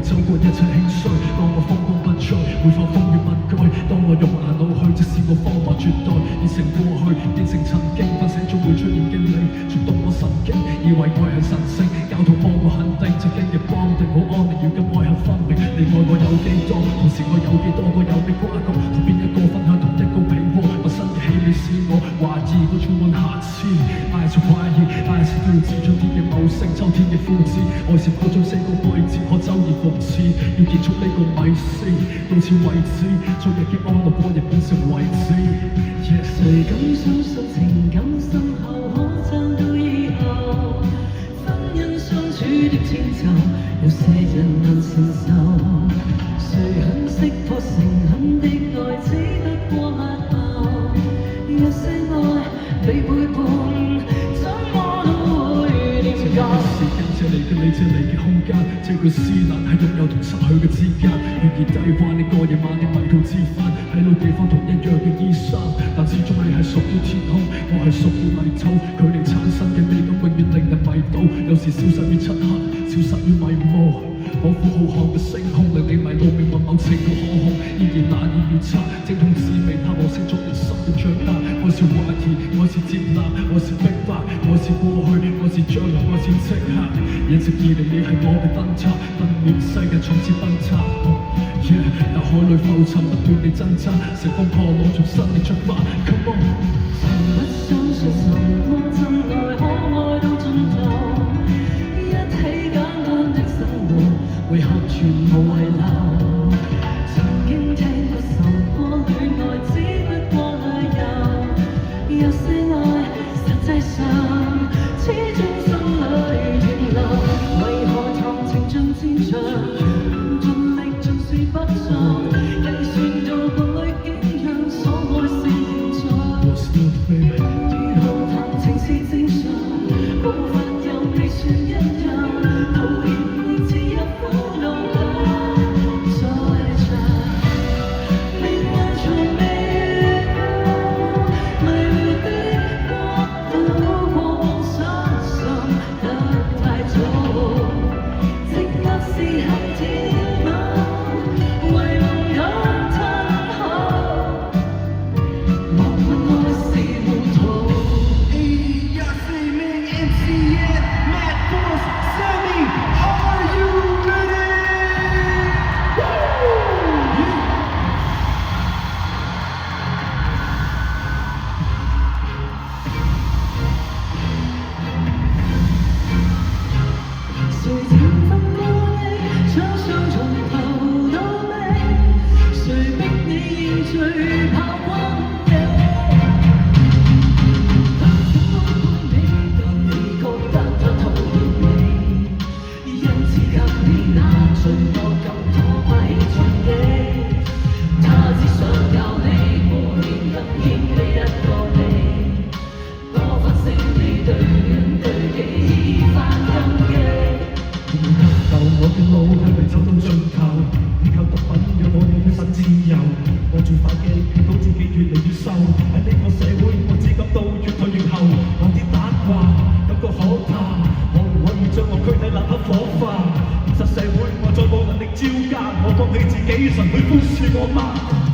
走過一切興衰。當我風光不再，每況風雨不改。當我用牙腦去，即使我謊話絕代，已成過去，變成曾經，分寫中會出現嘅你，觸動我神經，以為愛係神聖，教徒幫我肯定，曾經嘅幫定好安寧，如今愛恨分明。你愛我有幾多，同時我有幾多個有你瓜葛，同邊一個分享同一個被窩，陌生嘅氣味使我懷疑，我充滿瑕疵，愛是懷疑，愛是都要指出天嘅謀性，秋天嘅枯枝，愛是嗰種四個季節，可周而復始，要結束呢個迷思，到此為止，昨日嘅安樂過日變成遺址。誰敢相信情感深厚可撐到以後？婚姻相處的遷就，有些人難承受。誰肯識破誠懇的愛，只不過乞求。一些愛被背叛，怎麼都會念舊。時間借嚟嘅你，借嚟嘅空間，這句詩難係擁有同失去嘅之間。願意低話你個夜晚的迷途知返，喺老地方同一樣嘅衣衫，但始終你係屬於天空，我係屬於泥土，距離產生嘅美感永遠令人迷倒，有時消失於漆黑，消失於迷霧。彷彿浩瀚嘅星空，令你迷路，命運某程度可控，依然難以預測。精通滋味，它和星座人心嘅長大。我是懷疑，我是接納，我是明白，我是過去，我是將來，我是即刻。一直以嚟，你係我嘅燈塔，不滅世人從此崩塌。大海裏浮沉，不斷地掙扎，乘風破浪，從新地出發。Come on， 從不相信什麼真愛可愛到盡頭，一起簡單的生活，為何全無遺留？曾經聽過受過戀愛，只不過旅遊。有些愛實際上始終心裏停留，為何談情像戰場，盡力盡是不錯，計算到個裏景象，所愛是現在。如何談情是正常，步伐又未算一樣，抱歉會置入苦惱裏再唱。命運從未過，迷糊的國度，過往相信得太早，寂寞是黑天貓，為夢有吞口，莫問愛是糊塗。MCN, Mad Boss, Sammy, are you ready?誰曾分過你，想想從頭到尾，誰逼你現在跑轟你？當初愛你，但你覺得他討厭你，因此給你那罪惡感拖不起重記。他只想教你和憐更欠你一個你，多分析你對人對己已犯禁忌。舊我嘅路係咪走到盡頭？依靠毒品讓我哋身自由，我最快嘅見到自己越嚟越瘦。喺呢個社會，我只感到越退越後。我啲打卦感覺可怕，可唔可以將我軀體立刻火化？現實社會我再冇能力招架，我放棄自己，神會寬恕我嗎？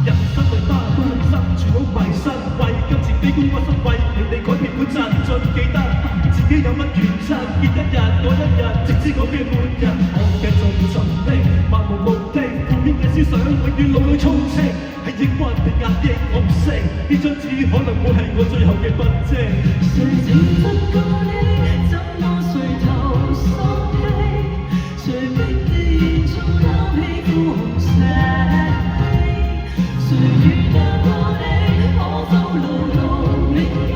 人生裏單身，生存好迷失，為金錢卑躬屈膝，為你哋改變本質，盡記得自己有乜原則，見一日過一日，直至我嘅末日，我繼續盡力，漫無目的，負面嘅思想永遠腦裏充斥，係抑鬱定壓抑我唔識，呢張紙可能會係我最後嘅筆跡。誰曾分過你，怎麼垂頭喪氣？誰逼你現在拋棄枯紅石碑？誰遇到過你，可否牢牢銘記？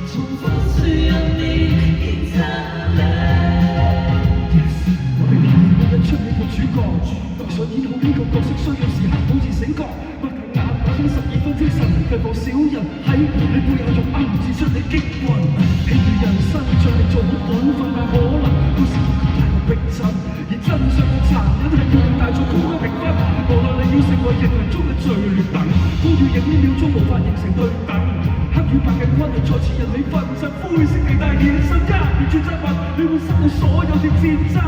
從寬恕入面見真理。我哋係每日出呢個主角，想演好呢個角色，需要時刻保持醒覺，不夠眼打通12分精神，卻冇少人喺你背後用暗指出你擊暈。譬如人生盡力做好本分，但可能都是結局太過逼真，而真相嘅殘忍係強大咗高嘅評分。無奈你要成為人群中嘅最劣等，都要贏呢秒鐘無法形成對等。黑與與白嘅軍再次引你分身灰色地帶衍生一連串質問，你會失去所有的戰爭，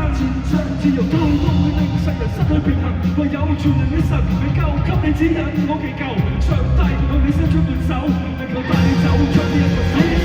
自由太多會令世人失去平衡，唯有全能嘅神能夠給你指引，我祈求上帝向你伸出援手，能夠帶你走出呢一個世界。